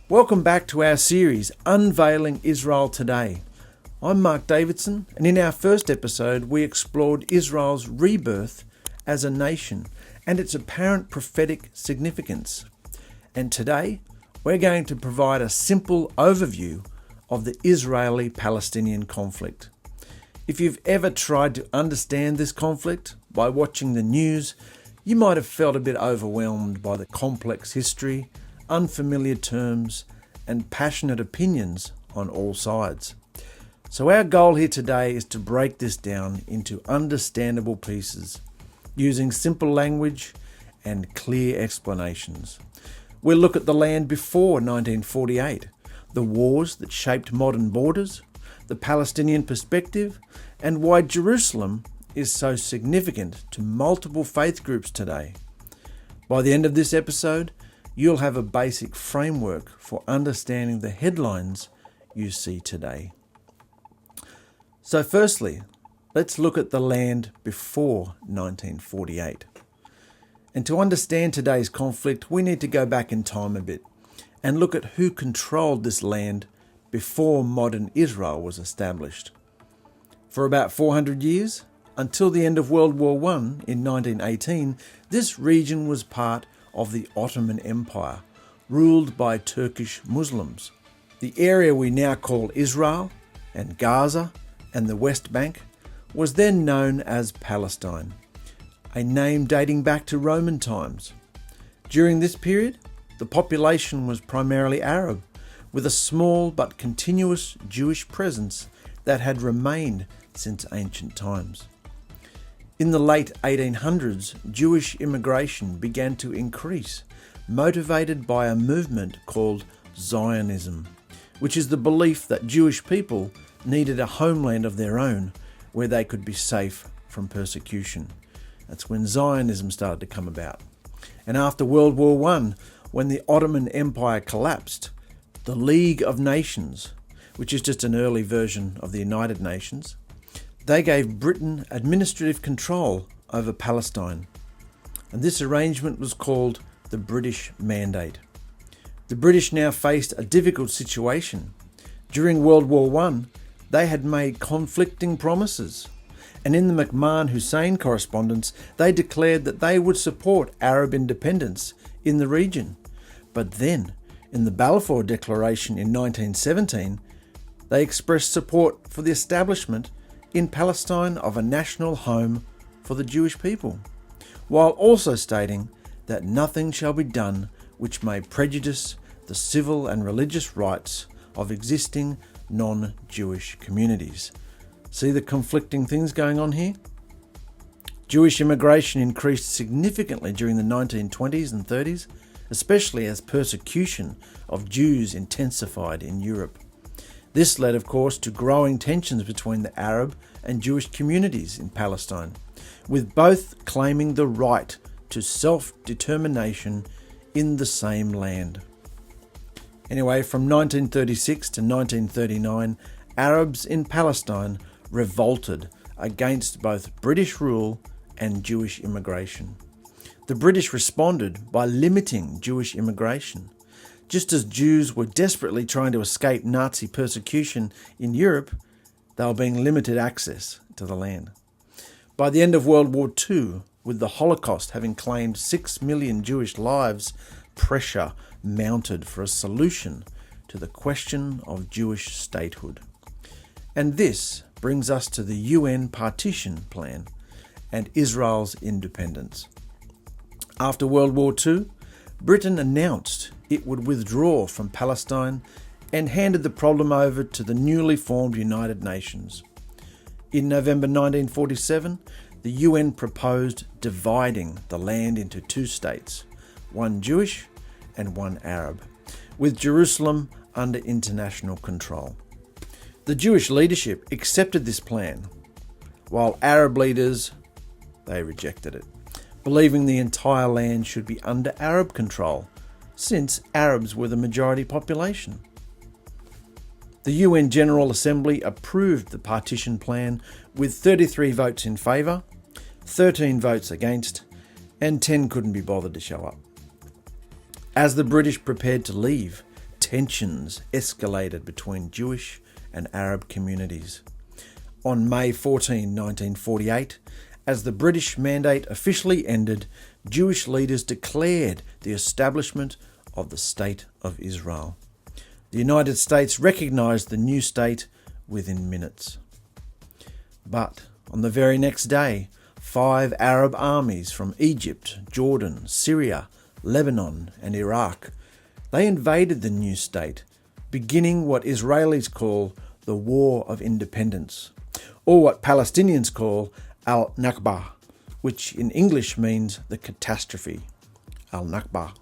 Welcome back to our series, Unveiling Israel Today. I'm Mark Davidson, and in our first episode we explored Israel's rebirth as a nation and its apparent prophetic significance. And today we're going to provide a simple overview of the Israeli-Palestinian conflict. If you've ever tried to understand this conflict by watching the news, you might have felt a bit overwhelmed by the complex history, unfamiliar terms, and passionate opinions on all sides. So our goal here today is to break this down into understandable pieces, using simple language and clear explanations. We'll look at the land before 1948, the wars that shaped modern borders, the Palestinian perspective, and why Jerusalem is so significant to multiple faith groups today. By the end of this episode, you'll have a basic framework for understanding the headlines you see today. So firstly, let's look at the land before 1948. And to understand today's conflict, we need to go back in time a bit and look at who controlled this land before modern Israel was established. For about 400 years, until the end of World War I in 1918, this region was part of the Ottoman Empire, ruled by Turkish Muslims. The area we now call Israel and Gaza and the West Bank was then known as Palestine, a name dating back to Roman times. During this period, the population was primarily Arab, with a small but continuous Jewish presence that had remained since ancient times. In the late 1800s, Jewish immigration began to increase, motivated by a movement called Zionism, which is the belief that Jewish people needed a homeland of their own where they could be safe from persecution. That's when Zionism started to come about. And after World War I, when the Ottoman Empire collapsed, the League of Nations, which is just an early version of the United Nations, they gave Britain administrative control over Palestine. And this arrangement was called the British Mandate. The British now faced a difficult situation. During World War I, they had made conflicting promises. And in the McMahon-Hussein correspondence, they declared that they would support Arab independence in the region. But then, in the Balfour Declaration in 1917, they expressed support for the establishment in Palestine of a national home for the Jewish people, while also stating that nothing shall be done which may prejudice the civil and religious rights of existing non-Jewish communities. See the conflicting things going on here? Jewish immigration increased significantly during the 1920s and 30s, especially as persecution of Jews intensified in Europe. This led, of course, to growing tensions between the Arab and Jewish communities in Palestine, with both claiming the right to self-determination in the same land. Anyway, from 1936 to 1939, Arabs in Palestine revolted against both British rule and Jewish immigration. The British responded by limiting Jewish immigration. Just as Jews were desperately trying to escape Nazi persecution in Europe, they were being limited access to the land. By the end of World War II, with the Holocaust having claimed 6 million Jewish lives, pressure mounted for a solution to the question of Jewish statehood. And this brings us to the UN partition plan and Israel's independence. After World War II, Britain announced it would withdraw from Palestine and handed the problem over to the newly formed United Nations. In November 1947, the UN proposed dividing the land into two states, one Jewish and one Arab, with Jerusalem under international control. The Jewish leadership accepted this plan, while Arab leaders, they rejected it, believing the entire land should be under Arab control, since Arabs were the majority population. The UN General Assembly approved the partition plan with 33 votes in favour, 13 votes against, and 10 couldn't be bothered to show up. As the British prepared to leave, tensions escalated between Jewish and Arab communities. On May 14, 1948, as the British Mandate officially ended, Jewish leaders declared the establishment of the State of Israel. The United States recognised the new state within minutes. But on the very next day, 5 Arab armies from Egypt, Jordan, Syria, Lebanon and Iraq, they invaded the new state, beginning what Israelis call the War of Independence, or what Palestinians call al-Nakba, which in English means the catastrophe, al-Nakba.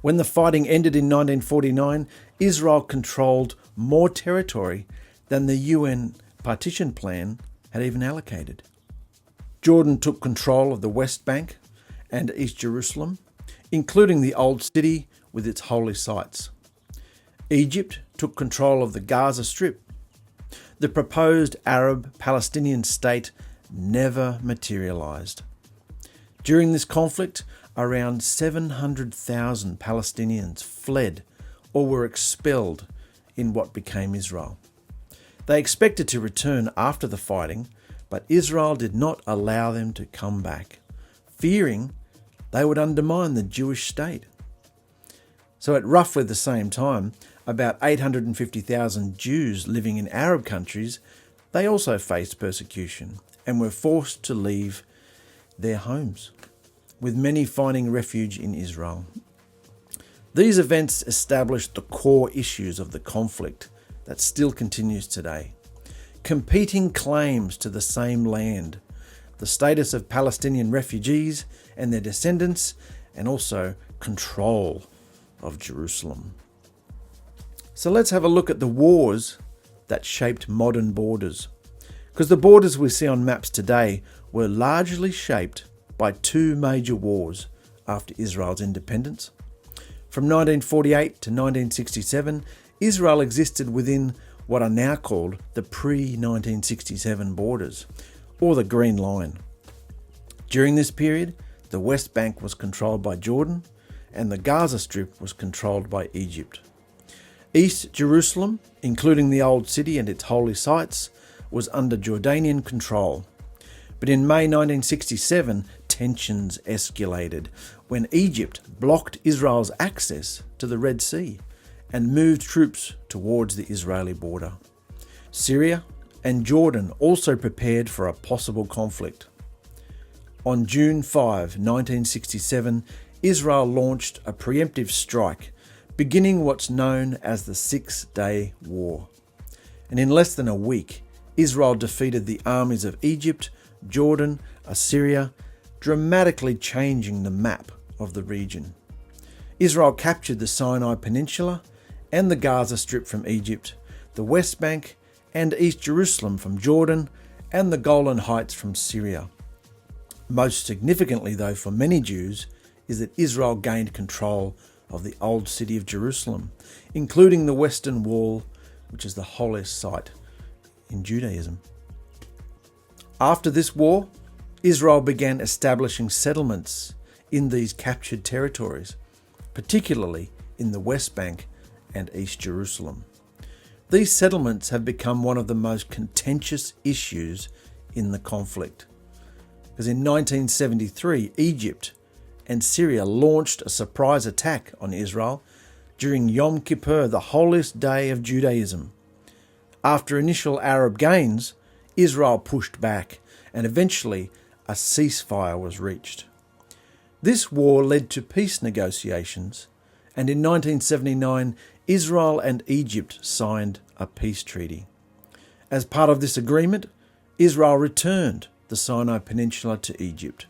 When the fighting ended in 1949, Israel controlled more territory than the UN partition plan had even allocated. Jordan took control of the West Bank and East Jerusalem, including the Old City with its holy sites. Egypt took control of the Gaza Strip. The proposed Arab-Palestinian state never materialised. During this conflict, around 700,000 Palestinians fled or were expelled in what became Israel. They expected to return after the fighting, but Israel did not allow them to come back, fearing they would undermine the Jewish state. So at roughly the same time, about 850,000 Jews living in Arab countries, they also faced persecution and were forced to leave their homes, with many finding refuge in Israel. These events established the core issues of the conflict that still continues today. Competing claims to the same land, the status of Palestinian refugees and their descendants, and also control of Jerusalem. So let's have a look at the wars that shaped modern borders, because the borders we see on maps today were largely shaped by 2 major wars after Israel's independence. From 1948 to 1967, Israel existed within what are now called the pre-1967 borders, or the Green Line. During this period, the West Bank was controlled by Jordan and the Gaza Strip was controlled by Egypt. East Jerusalem, including the Old City and its holy sites, was under Jordanian control. But in May 1967, tensions escalated when Egypt blocked Israel's access to the Red Sea and moved troops towards the Israeli border. Syria and Jordan also prepared for a possible conflict. On June 5, 1967, Israel launched a preemptive strike, beginning what's known as the 6-Day War. And in less than a week, Israel defeated the armies of Egypt, Jordan, Assyria, dramatically changing the map of the region. Israel captured the Sinai Peninsula and the Gaza Strip from Egypt, the West Bank and East Jerusalem from Jordan, and the Golan Heights from Syria. Most significantly, though, for many Jews, is that Israel gained control of the Old City of Jerusalem, including the Western Wall, which is the holiest site in Judaism. After this war, Israel began establishing settlements in these captured territories, particularly in the West Bank and East Jerusalem. These settlements have become one of the most contentious issues in the conflict, because in 1973, Egypt and Syria launched a surprise attack on Israel during Yom Kippur, the holiest day of Judaism. After initial Arab gains, Israel pushed back, and eventually a ceasefire was reached. This war led to peace negotiations, and in 1979, Israel and Egypt signed a peace treaty. As part of this agreement, Israel returned the Sinai Peninsula to Egypt.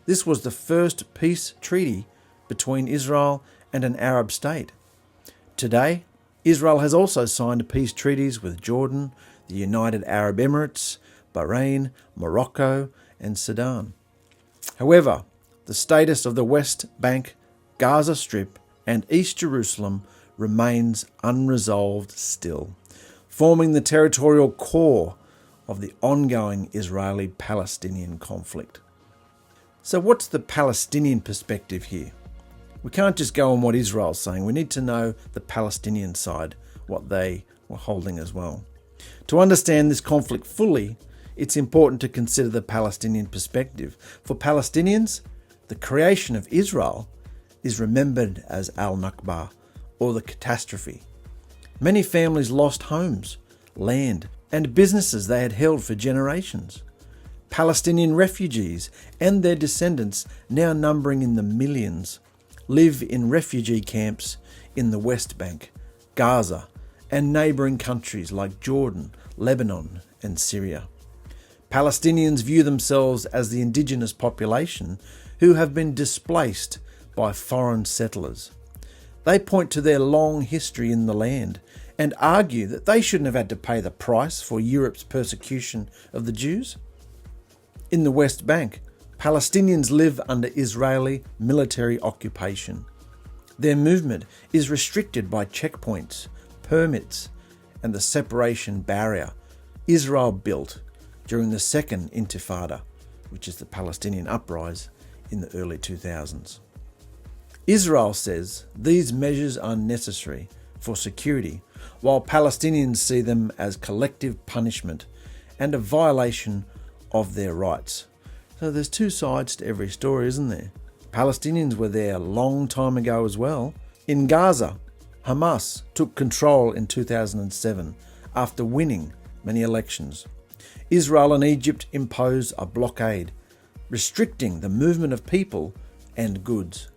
This was the first peace treaty between Israel and an Arab state. Today, Israel has also signed peace treaties with Jordan, the United Arab Emirates, Bahrain, Morocco, and Sudan. However, the status of the West Bank, Gaza Strip, and East Jerusalem remains unresolved still, forming the territorial core of the ongoing Israeli-Palestinian conflict. So what's the Palestinian perspective here? We can't just go on what Israel's saying. We need to know the Palestinian side, what they were holding as well. To understand this conflict fully, it's important to consider the Palestinian perspective. For Palestinians, the creation of Israel is remembered as al-Nakba, or the catastrophe. Many families lost homes, land, and businesses they had held for generations. Palestinian refugees and their descendants, now numbering in the millions, live in refugee camps in the West Bank, Gaza, and neighbouring countries like Jordan, Lebanon, and Syria. Palestinians view themselves as the indigenous population who have been displaced by foreign settlers. They point to their long history in the land and argue that they shouldn't have had to pay the price for Europe's persecution of the Jews. In the West Bank, Palestinians live under Israeli military occupation. Their movement is restricted by checkpoints, permits, and the separation barrier Israel built during the Second Intifada, which is the Palestinian uprising in the early 2000s. Israel says these measures are necessary for security, while Palestinians see them as collective punishment and a violation of their rights. So there's two sides to every story, isn't there? Palestinians were there a long time ago as well. In Gaza, Hamas took control in 2007 after winning many elections. Israel and Egypt imposed a blockade, restricting the movement of people and goods.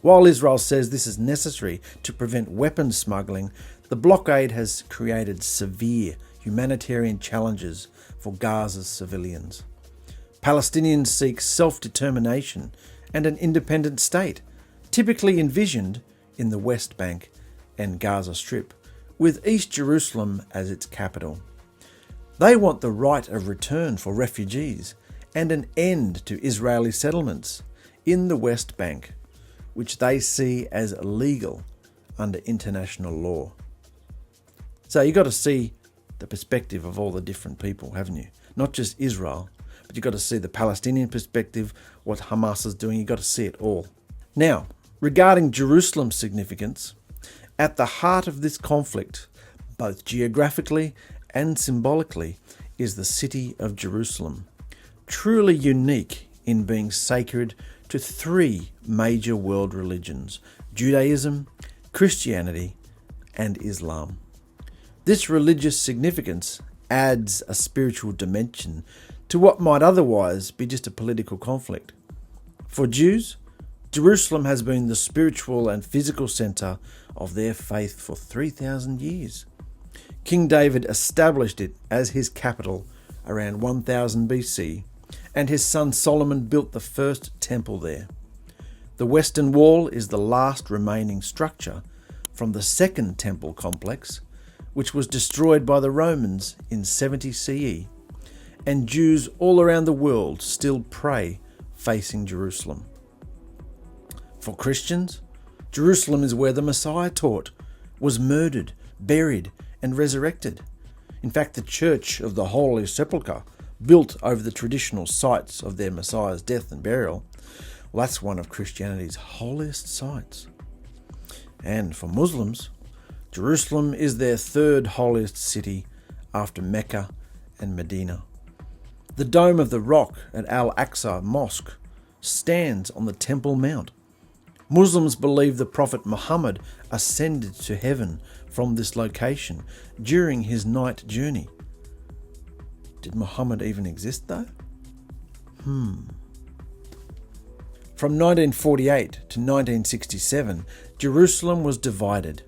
While Israel says this is necessary to prevent weapons smuggling, the blockade has created severe humanitarian challenges for Gaza's civilians. Palestinians seek self-determination and an independent state, typically envisioned in the West Bank and Gaza Strip, with East Jerusalem as its capital. They want the right of return for refugees and an end to Israeli settlements in the West Bank, which they see as illegal under international law. So you've got to see the perspective of all the different people, haven't you? Not just Israel, but you've got to see the Palestinian perspective, what Hamas is doing. You've got to see it all. Now, regarding Jerusalem's significance, at the heart of this conflict, both geographically and symbolically, is the city of Jerusalem, truly unique in being sacred to three major world religions: Judaism, Christianity, and Islam. This religious significance adds a spiritual dimension to what might otherwise be just a political conflict. For Jews, Jerusalem has been the spiritual and physical centre of their faith for 3,000 years. King David established it as his capital around 1000 BC, and his son Solomon built the first temple there. The Western Wall is the last remaining structure from the Second Temple complex, which was destroyed by the Romans in 70 CE, and Jews all around the world still pray facing Jerusalem. For Christians, Jerusalem is where the Messiah taught, was murdered, buried, and resurrected. In fact, the Church of the Holy Sepulchre, built over the traditional sites of their Messiah's death and burial, well, that's one of Christianity's holiest sites. And for Muslims, Jerusalem is their third holiest city after Mecca and Medina. The Dome of the Rock at Al-Aqsa Mosque stands on the Temple Mount. Muslims believe the Prophet Muhammad ascended to heaven from this location during his night journey. Did Muhammad even exist though? From 1948 to 1967, Jerusalem was divided.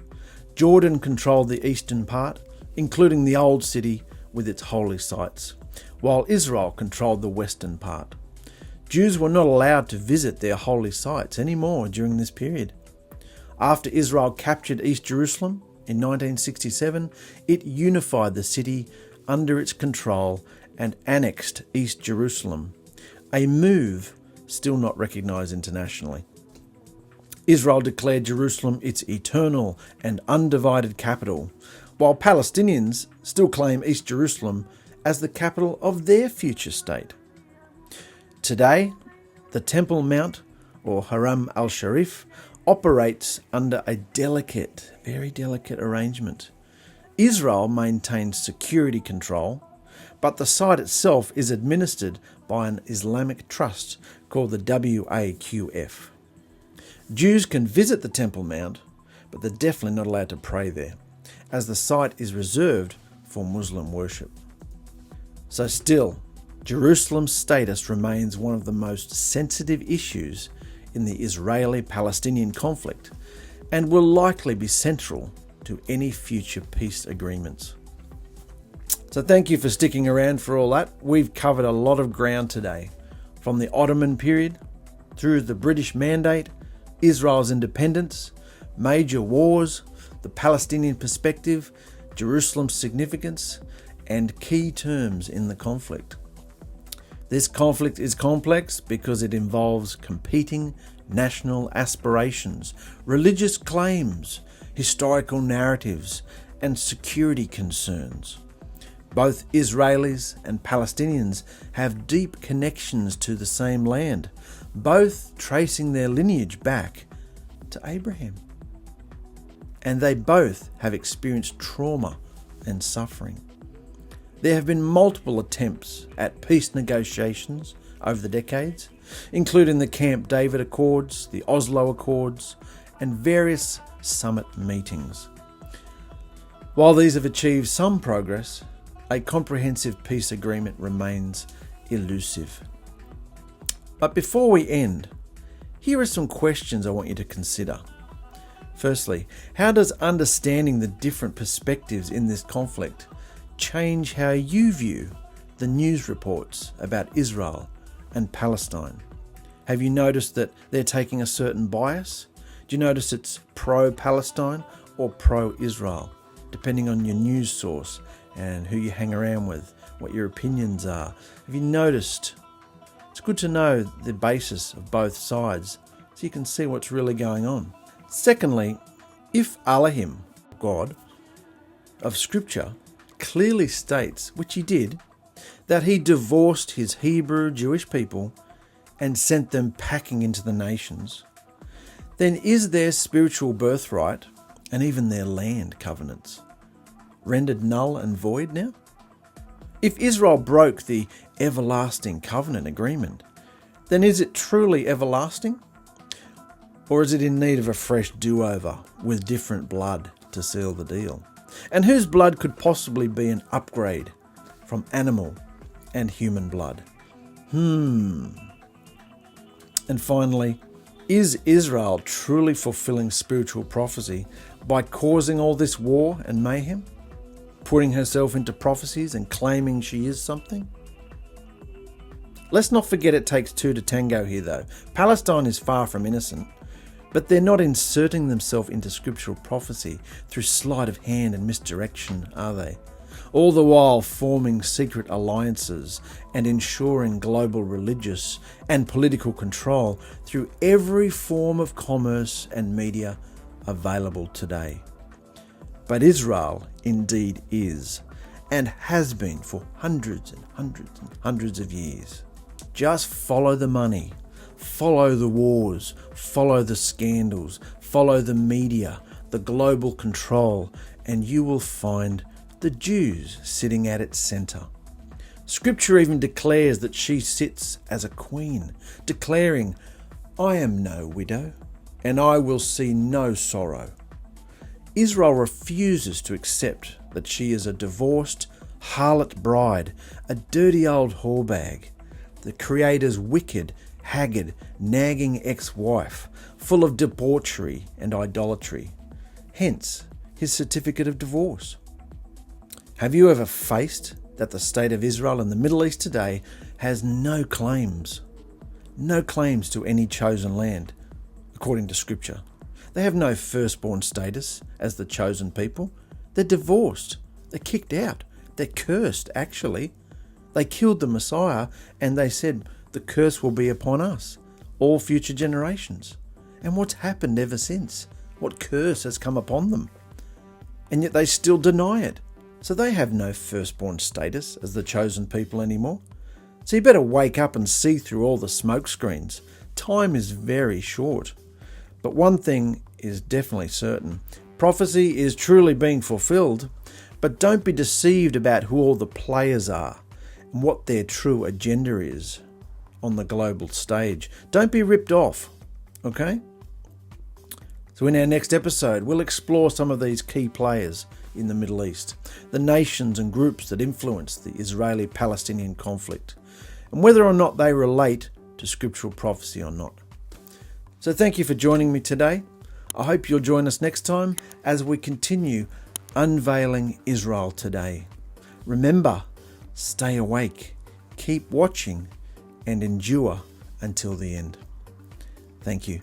Jordan controlled the eastern part, including the Old City with its holy sites, while Israel controlled the western part. Jews were not allowed to visit their holy sites anymore during this period. After Israel captured East Jerusalem in 1967, it unified the city under its control and annexed East Jerusalem, a move still not recognised internationally. Israel declared Jerusalem its eternal and undivided capital, while Palestinians still claim East Jerusalem as the capital of their future state. Today, the Temple Mount, or Haram al-Sharif, operates under a delicate, very delicate arrangement. Israel maintains security control, but the site itself is administered by an Islamic trust called the WAQF. Jews can visit the Temple Mount, but they're definitely not allowed to pray there, as the site is reserved for Muslim worship. So still, Jerusalem's status remains one of the most sensitive issues in the Israeli-Palestinian conflict and will likely be central to any future peace agreements. So thank you for sticking around for all that. We've covered a lot of ground today, from the Ottoman period through the British Mandate, Israel's independence, major wars, the Palestinian perspective, Jerusalem's significance, and key terms in the conflict. This conflict is complex because it involves competing national aspirations, religious claims, historical narratives, and security concerns. Both Israelis and Palestinians have deep connections to the same land, both tracing their lineage back to Abraham. And they both have experienced trauma and suffering. There have been multiple attempts at peace negotiations over the decades, including the Camp David Accords, the Oslo Accords, and various summit meetings. While these have achieved some progress, a comprehensive peace agreement remains elusive. But before we end, here are some questions I want you to consider. Firstly, how does understanding the different perspectives in this conflict change how you view the news reports about Israel and Palestine? Have you noticed that they're taking a certain bias? Do you notice it's pro-Palestine or pro-Israel, depending on your news source and who you hang around with, what your opinions are? Have you noticed? It's good to know the basis of both sides so you can see what's really going on. Secondly, if Elohim, God, of Scripture, clearly states, which he did, that he divorced his Hebrew Jewish people and sent them packing into the nations, then is their spiritual birthright and even their land covenants rendered null and void now? If Israel broke the everlasting covenant agreement, then is it truly everlasting? Or is it in need of a fresh do-over with different blood to seal the deal? And whose blood could possibly be an upgrade from animal and human blood? And finally, is Israel truly fulfilling spiritual prophecy by causing all this war and mayhem? Putting herself into prophecies and claiming she is something? Let's not forget it takes two to tango here though. Palestine is far from innocent, but they're not inserting themselves into scriptural prophecy through sleight of hand and misdirection, are they? All the while forming secret alliances and ensuring global religious and political control through every form of commerce and media available today. But Israel indeed is, and has been for hundreds and hundreds and hundreds of years. Just follow the money, follow the wars, follow the scandals, follow the media, the global control, and you will find the Jews sitting at its centre. Scripture even declares that she sits as a queen, declaring, "I am no widow, and I will see no sorrow." Israel refuses to accept that she is a divorced harlot bride, a dirty old whorebag, the Creator's wicked, haggard, nagging ex-wife, full of debauchery and idolatry. Hence, his certificate of divorce. Have you ever faced that the state of Israel in the Middle East today has no claims to any chosen land, according to Scripture? They have no firstborn status as the chosen people. They're divorced. They're kicked out. They're cursed, actually. They killed the Messiah and they said, "The curse will be upon us, all future generations." And what's happened ever since? What curse has come upon them? And yet they still deny it. So they have no firstborn status as the chosen people anymore. So you better wake up and see through all the smoke screens. Time is very short. But one thing is definitely certain. Prophecy is truly being fulfilled, but don't be deceived about who all the players are and what their true agenda is on the global stage. Don't be ripped off, okay? So in our next episode, we'll explore some of these key players in the Middle East, the nations and groups that influence the Israeli-Palestinian conflict, and whether or not they relate to scriptural prophecy or not. So thank you for joining me today. I hope you'll join us next time as we continue unveiling Israel today. Remember, stay awake, keep watching, and endure until the end. Thank you.